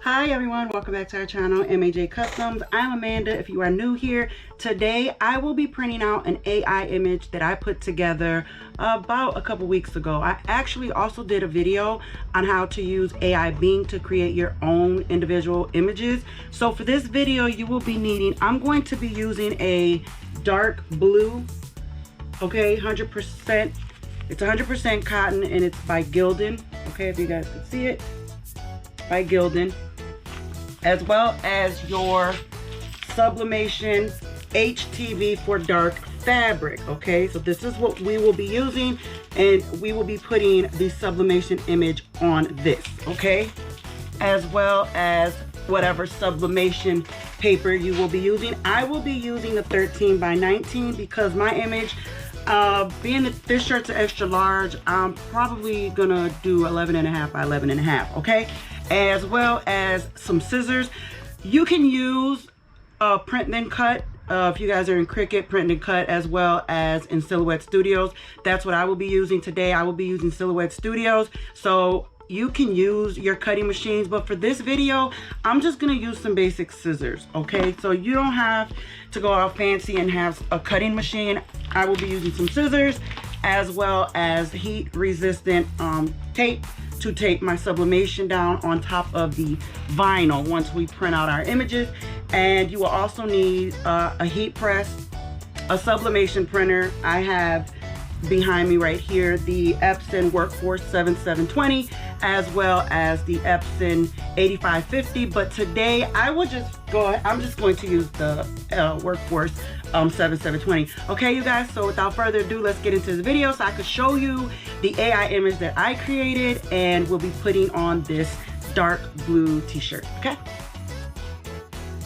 Hi everyone, welcome back to our channel, M.A.J. Customs. I'm Amanda. If you are new here, today I will be printing out an AI image that I put together about a couple weeks ago. I actually also did a video on how to use AI Bing to create your own individual images. So for this video, you will be needing, I'm going to be using a dark blue, okay, 100%. It's 100% cotton and it's by Gildan, okay, if you guys can see it, by Gildan, as well as your Sublimation HTV for dark fabric. Okay, so this is what we will be using, and we will be putting the sublimation image on this, okay, as well as whatever sublimation paper you will be using. I will be using the 13 by 19 because my image, being that this shirt's an extra large, I'm probably gonna do 11.5 by 11.5, okay, as well as some scissors. You can use print then cut if you guys are in Cricut, print and cut, as well as in Silhouette Studios. That's what I will be using today. I will be using Silhouette Studios, so you can use your cutting machines, but for this video I'm just gonna use some basic scissors, okay? So you don't have to go out fancy and have a cutting machine. I will be using some scissors as well as heat resistant tape to tape my sublimation down on top of the vinyl once we print out our images. And you will also need a heat press, a sublimation printer. I have behind me right here the Epson Workforce 7720 as well as the Epson 8550, but today I will just I'm just going to use the Workforce 7720. Okay, you guys, so without further ado, let's get into the video so I could show you the AI image that I created and we'll be putting on this dark blue t-shirt.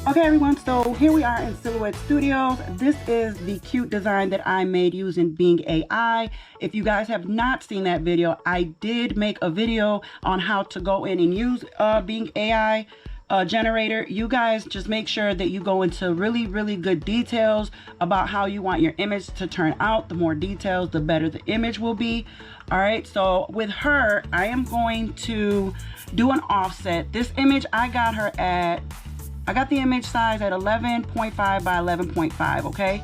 Okay everyone, so here we are in Silhouette Studios. This is the cute design that I made using Bing AI. If you guys have not seen that video, I did make a video on how to go in and use Bing AI generator. You guys just make sure that you go into really good details about how you want your image to turn out. The more details, the better the image will be. All right, so with her, I am going to do an offset. This image, I got the image size at 11.5 by 11.5, okay?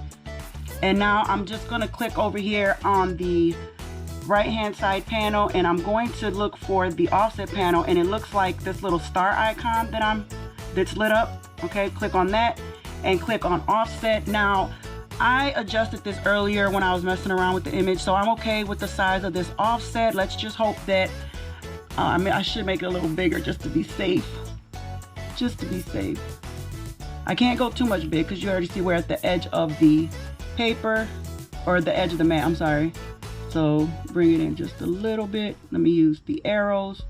And now I'm just gonna click over here on the right hand side panel and I'm going to look for the offset panel, and it looks like this little star icon that's lit up, okay? Click on that and click on offset. Now, I adjusted this earlier when I was messing around with the image, so I'm okay with the size of this offset. Let's just hope that, I should make it a little bigger just to be safe. I can't go too much big because you already see we're at the edge of the paper, or the edge of the mat, I'm sorry. So bring it in just a little bit. Let me use the arrows.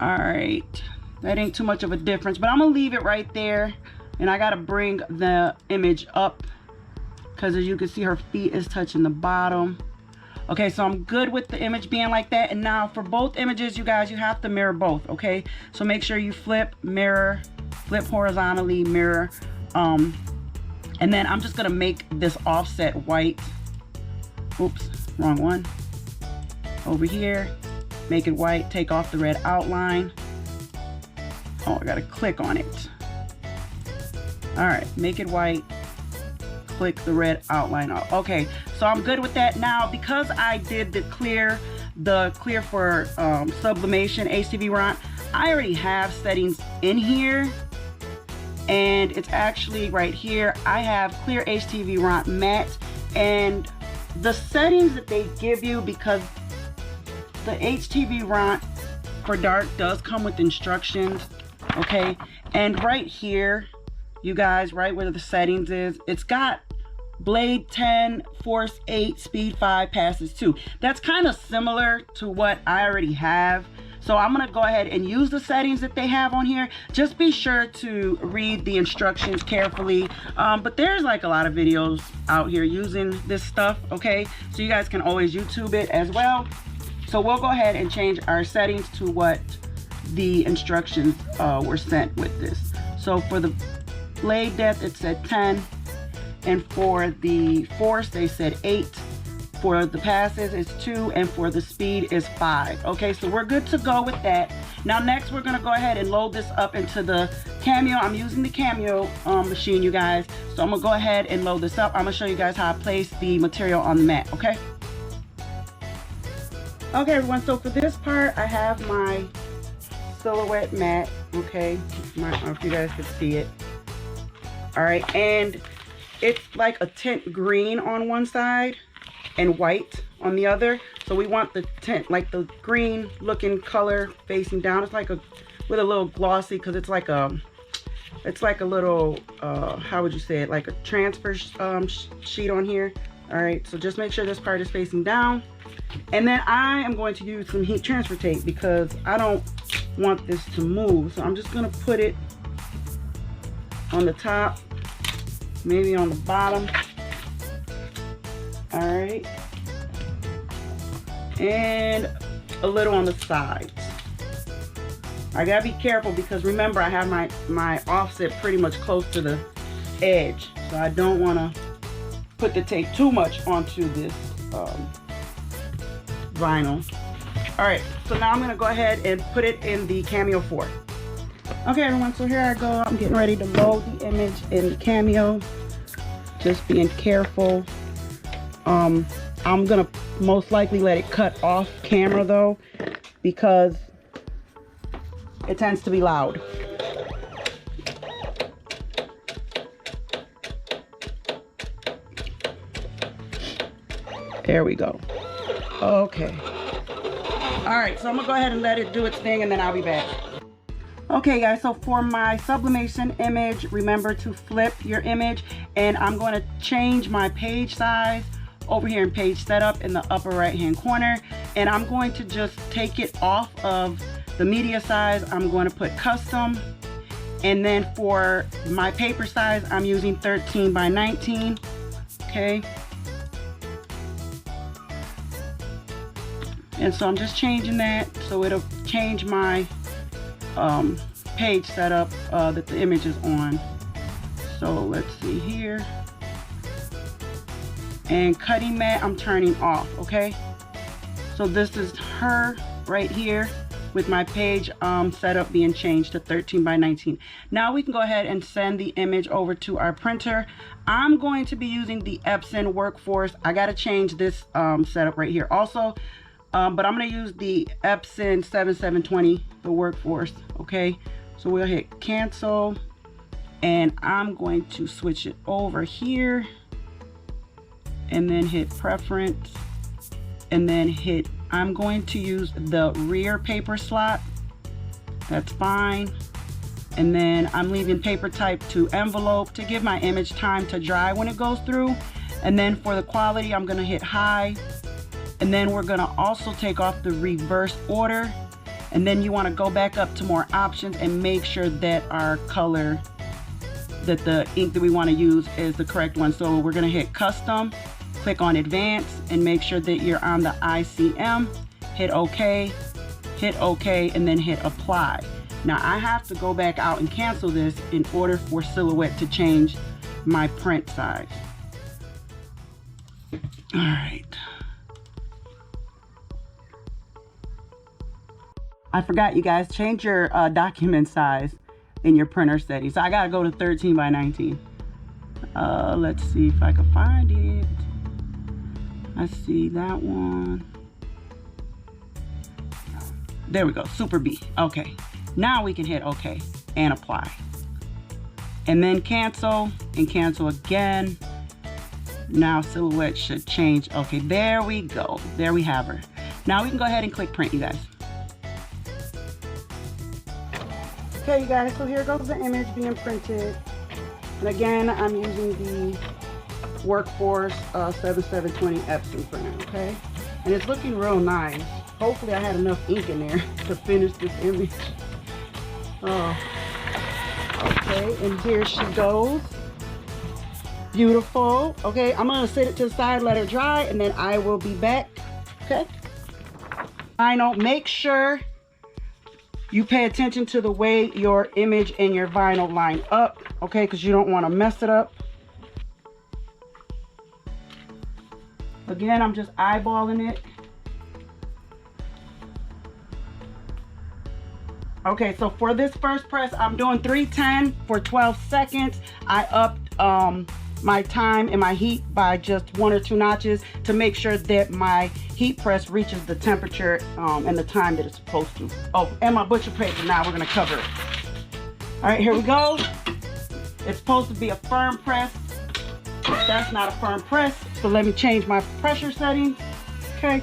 All right, that ain't too much of a difference, but I'm gonna leave it right there. And I gotta bring the image up because as you can see, her feet is touching the bottom. Okay, so I'm good with the image being like that. And now for both images, you guys, you have to mirror both, okay? So make sure you flip, mirror, flip horizontally, mirror. And then I'm just gonna make this offset white. Oops, wrong one. Over here, make it white, take off the red outline. Oh, I gotta click on it. All right, make it white. Click the red outline off. Okay, so I'm good with that. Now, because I did the clear for sublimation HTV ront, I already have settings in here, and it's actually right here. I have clear HTV ront matte, and the settings that they give you, because the HTV ront for dark does come with instructions, okay? And right here, you guys, right where the settings is, it's got blade 10, force 8, speed 5, passes 2. That's kind of similar to what I already have. So I'm gonna go ahead and use the settings that they have on here. Just be sure to read the instructions carefully. But there's like a lot of videos out here using this stuff, okay? So you guys can always YouTube it as well. So we'll go ahead and change our settings to what the instructions were sent with this. So for the blade depth, it said 10. And for the force, they said 8. For the passes, it's 2. And for the speed is 5. Okay, so we're good to go with that. Now next we're gonna go ahead and load this up into the Cameo. I'm using the Cameo machine, you guys. So I'm gonna go ahead and load this up. I'm gonna show you guys how I place the material on the mat, okay? Okay everyone, so for this part I have my silhouette mat, okay? I don't know if you guys can see it. All right, and it's like a tint green on one side and white on the other. So we want the tint, like the green looking color facing down. It's like with a little glossy, because it's like a little, how would you say it? Like a transfer sheet on here. All right, so just make sure this part is facing down. And then I am going to use some heat transfer tape because I don't want this to move. So I'm just gonna put it on the top, maybe on the bottom. All right, and a little on the sides. I gotta be careful because remember I have my offset pretty much close to the edge, so I don't want to put the tape too much onto this vinyl. All right, so now I'm gonna go ahead and put it in the Cameo 4. Okay everyone, so here I go. I'm getting ready to load the image in Cameo. Just being careful. I'm gonna most likely let it cut off camera though, because it tends to be loud. There we go. Okay. All right, so I'm gonna go ahead and let it do its thing and then I'll be back. Okay guys, so for my sublimation image, remember to flip your image, and I'm going to change my page size over here in page setup in the upper right hand corner, and I'm going to just take it off of the media size. I'm going to put custom, and then for my paper size I'm using 13 by 19. Okay, and so I'm just changing that so it'll change my page setup that the image is on. So let's see here, and cutting mat I'm turning off. Okay, so this is her right here with my page setup being changed to 13 by 19. Now we can go ahead and send the image over to our printer. I'm going to be using the Epson Workforce. I got to change this setup right here also, but I'm going to use the Epson 7720, the Workforce. Okay, so we'll hit cancel, and I'm going to switch it over here, and then hit preference, and then hit, I'm going to use the rear paper slot. That's fine. And then I'm leaving paper type to envelope to give my image time to dry when it goes through. And then for the quality, I'm gonna hit high. And then we're gonna also take off the reverse order. And then you wanna go back up to more options and make sure that our color, that the ink that we wanna use is the correct one. So we're gonna hit custom, click on advanced, and make sure that you're on the ICM, hit OK, and then hit apply. Now I have to go back out and cancel this in order for Silhouette to change my print size. All right. I forgot, you guys, change your document size in your printer settings. So I gotta go to 13 by 19. Let's see if I can find it. I see that one. There we go, Super B. Okay, now we can hit OK and apply. And then cancel and cancel again. Now Silhouette should change. Okay, there we go. There we have her. Now we can go ahead and click print, you guys. Okay, you guys, so here goes the image being printed. And again, I'm using the Workforce 7720 Epson printer, okay? And it's looking real nice. Hopefully I had enough ink in there to finish this image. Oh, okay, and here she goes. Beautiful. Okay, I'm gonna set it to the side, let her dry, and then I will be back, okay? Vinyl, make sure you pay attention to the way your image and your vinyl line up, okay? Because you don't want to mess it up. Again, I'm just eyeballing it. Okay, so for this first press, I'm doing 310 for 12 seconds. I upped my time and my heat by just 1 or 2 notches to make sure that my heat press reaches the temperature and the time that it's supposed to. Oh, and my butcher paper, now we're gonna cover it. All right, here we go. It's supposed to be a firm press. That's not a firm press, so let me change my pressure settings. Okay.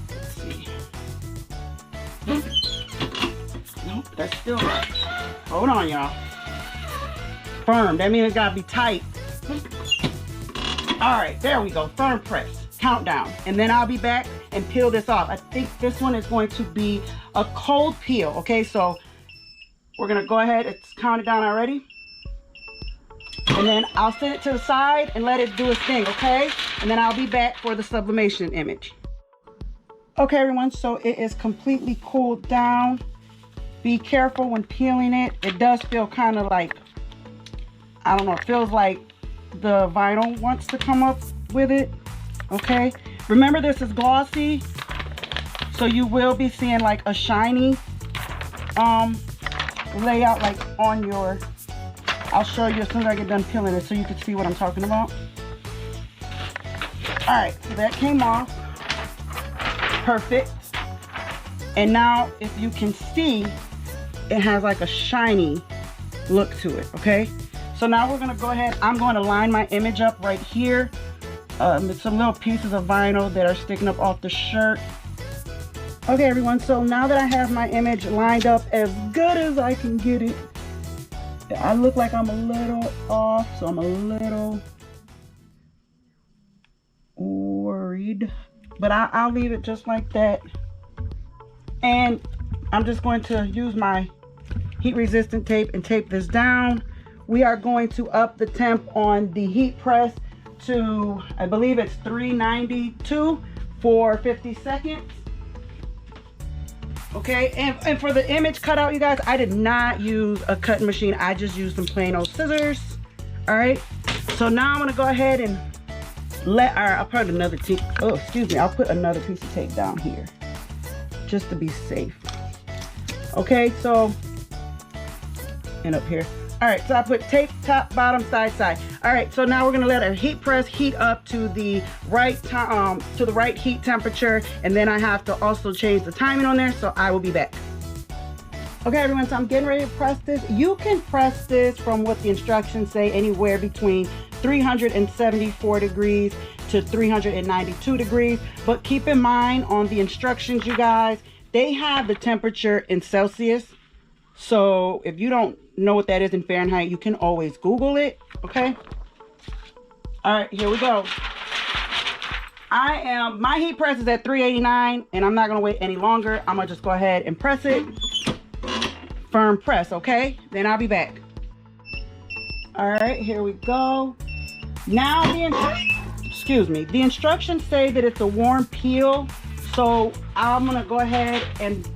Let's see. Nope, that's still right. Hold on, y'all. Firm, that means it gotta be tight. All right, there we go, firm press, countdown. And then I'll be back and peel this off. I think this one is going to be a cold peel, okay? So we're gonna go ahead, it's counted down already. And then I'll set it to the side and let it do its thing, okay? And then I'll be back for the sublimation image. Okay, everyone, so it is completely cooled down. Be careful when peeling it. It does feel kind of like, I don't know, it feels like the vinyl wants to come up with it, okay? Remember, this is glossy, so you will be seeing like a shiny layout like on your, I'll show you as soon as I get done peeling it so you can see what I'm talking about. All right, so that came off. Perfect. And now if you can see, it has like a shiny look to it, okay? So now we're gonna go ahead, I'm going to line my image up right here. With some little pieces of vinyl that are sticking up off the shirt. Okay, everyone, so now that I have my image lined up as good as I can get it, I look like I'm a little off, so I'm a little worried, but I'll leave it just like that. And I'm just going to use my heat resistant tape and tape this down. We are going to up the temp on the heat press to, I believe it's 392 for 50 seconds. Okay, and for the image cutout, you guys, I did not use a cutting machine. I just used some plain old scissors. All right, so now I'm gonna go ahead and I'll put another tape, oh, excuse me, I'll put another piece of tape down here just to be safe. Okay, so, and up here. All right, so I put tape, top, bottom, side, side. All right, so now we're gonna let our heat press heat up to the right heat temperature, and then I have to also change the timing on there, so I will be back. Okay, everyone, so I'm getting ready to press this. You can press this from what the instructions say, anywhere between 374 degrees to 392 degrees, but keep in mind on the instructions, you guys, they have the temperature in Celsius. So if you don't know what that is in Fahrenheit, you can always Google it, okay? All right, here we go. My heat press is at 389, and I'm not gonna wait any longer. I'm gonna just go ahead and press it. Firm press, okay? Then I'll be back. All right, here we go. Now the instructions say that it's a warm peel. So I'm gonna go ahead and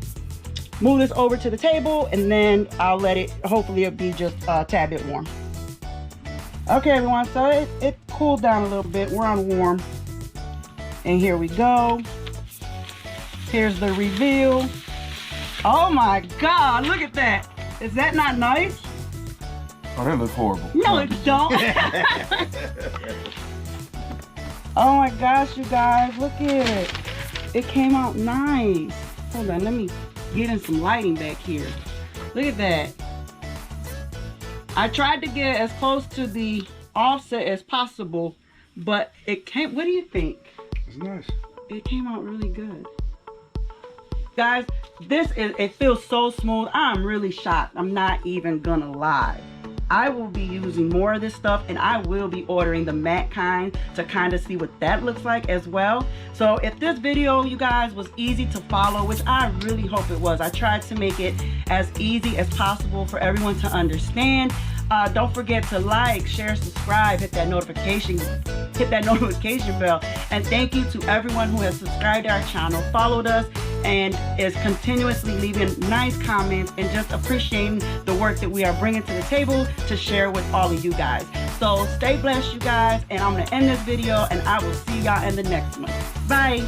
move this over to the table, and then I'll let it, hopefully it'll be just a tad bit warm. Okay, everyone, so it cooled down a little bit. We're on warm. And here we go. Here's the reveal. Oh my God, look at that. Is that not nice? Oh, that looks horrible. No, it don't. Oh my gosh, you guys, look at it. It came out nice. Hold on, let me get in some lighting back here. Look at that. I tried to get as close to the offset as possible, but it came, what do you think? It's nice. It came out really good. Guys, it feels so smooth. I'm really shocked. I'm not even gonna lie. I will be using more of this stuff, and I will be ordering the matte kind to kind of see what that looks like as well. So if this video, you guys, was easy to follow, which I really hope it was, I tried to make it as easy as possible for everyone to understand. Don't forget to like, share, subscribe, hit that notification bell. And thank you to everyone who has subscribed to our channel, followed us, and is continuously leaving nice comments and just appreciating the work that we are bringing to the table to share with all of you guys. So stay blessed, you guys, and I'm gonna end this video, and I will see y'all in the next one. Bye.